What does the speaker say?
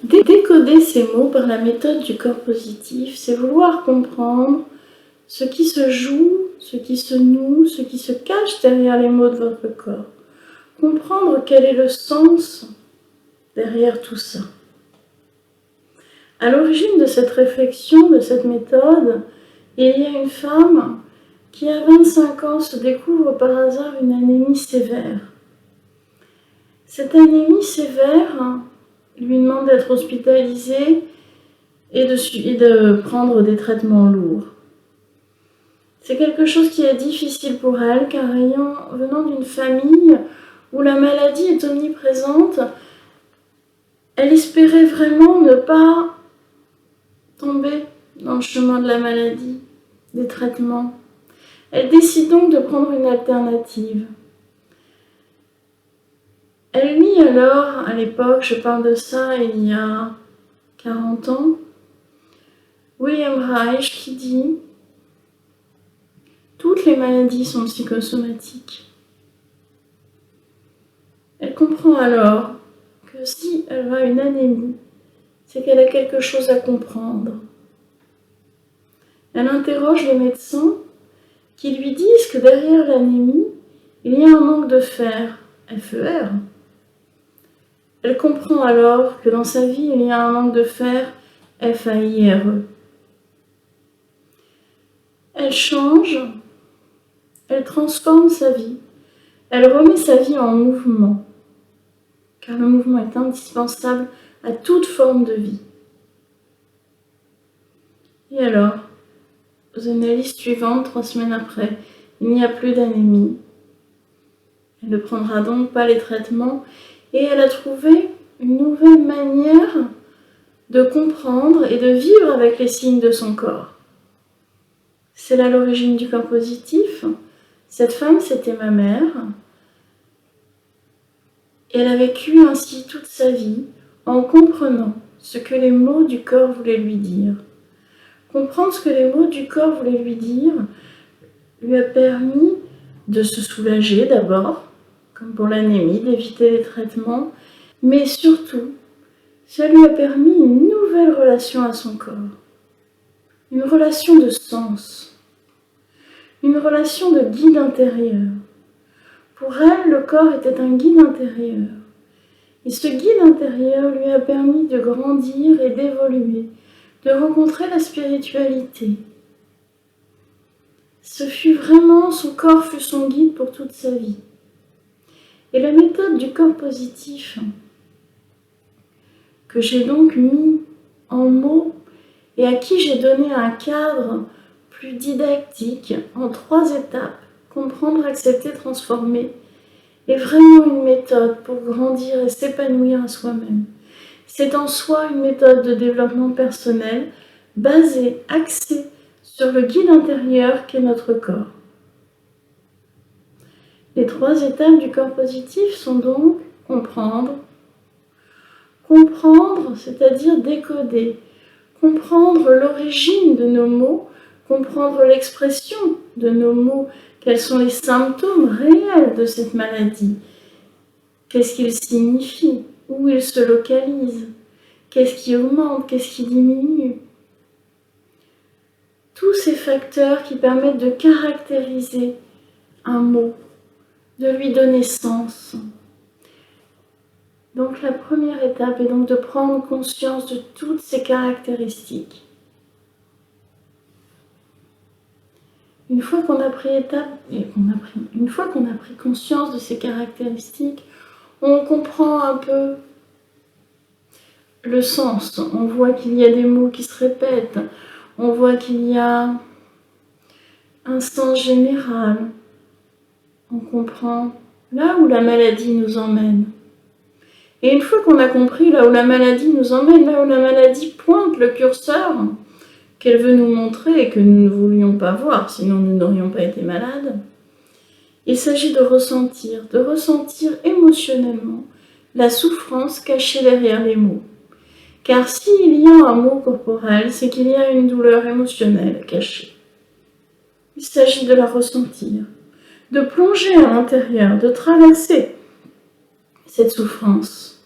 Décoder ces mots par la méthode du corps positif, c'est vouloir comprendre ce qui se joue, ce qui se noue, ce qui se cache derrière les mots de votre corps. Comprendre quel est le sens derrière tout ça. À l'origine de cette réflexion, de cette méthode, il y a une femme qui à 25 ans se découvre par hasard une anémie sévère. Cette anémie sévère lui demande d'être hospitalisée et de prendre des traitements lourds. C'est quelque chose qui est difficile pour elle, car venant d'une famille où la maladie est omniprésente, elle espérait vraiment ne pas tomber dans le chemin de la maladie, des traitements. Elle décide donc de prendre une alternative. Elle lit alors, à l'époque, je parle de ça il y a 40 ans, William Reich qui dit « Toutes les maladies sont psychosomatiques ». Elle comprend alors que si elle a une anémie, c'est qu'elle a quelque chose à comprendre. Elle interroge les médecins qui lui disent que derrière l'anémie, il y a un manque de fer, FER. Elle comprend alors que dans sa vie, il y a un manque de fer, FAIRE. Elle change, elle transforme sa vie, elle remet sa vie en mouvement, car le mouvement est indispensable à toute forme de vie. Et alors, aux analyses suivantes, 3 semaines après, il n'y a plus d'anémie. Elle ne prendra donc pas les traitements et elle a trouvé une nouvelle manière de comprendre et de vivre avec les signes de son corps. C'est là l'origine du corps positif. Cette femme, c'était ma mère. Et elle a vécu ainsi toute sa vie en comprenant ce que les mots du corps voulaient lui dire. Comprendre ce que les mots du corps voulaient lui dire lui a permis de se soulager d'abord, comme pour l'anémie, d'éviter les traitements, mais surtout, ça lui a permis une nouvelle relation à son corps, une relation de sens, une relation de guide intérieur. Pour elle, le corps était un guide intérieur. Et ce guide intérieur lui a permis de grandir et d'évoluer, de rencontrer la spiritualité. Son corps fut son guide pour toute sa vie. Et la méthode du corps positif, que j'ai donc mis en mots et à qui j'ai donné un cadre plus didactique en 3 étapes, comprendre, accepter, transformer, est vraiment une méthode pour grandir et s'épanouir à soi-même. C'est en soi une méthode de développement personnel basée, axée sur le guide intérieur qu'est notre corps. Les 3 étapes du corps positif sont donc comprendre, c'est-à-dire décoder, comprendre l'origine de nos mots, comprendre l'expression de nos mots, quels sont les symptômes réels de cette maladie, qu'est-ce qu'ils signifient, où ils se localisent, qu'est-ce qui augmente, qu'est-ce qui diminue. Tous ces facteurs qui permettent de caractériser un mot, de lui donner sens. Donc la première étape est donc de prendre conscience de toutes ces caractéristiques. Une fois qu'on a pris conscience de ces caractéristiques, on comprend un peu le sens. On voit qu'il y a des mots qui se répètent. On voit qu'il y a un sens général. On comprend là où la maladie nous emmène. Et une fois qu'on a compris là où la maladie nous emmène, là où la maladie pointe le curseur qu'elle veut nous montrer et que nous ne voulions pas voir, sinon nous n'aurions pas été malades, il s'agit de ressentir émotionnellement la souffrance cachée derrière les mots. Car s'il y a un mot corporel, c'est qu'il y a une douleur émotionnelle cachée. Il s'agit de la ressentir, de plonger à l'intérieur, de traverser cette souffrance.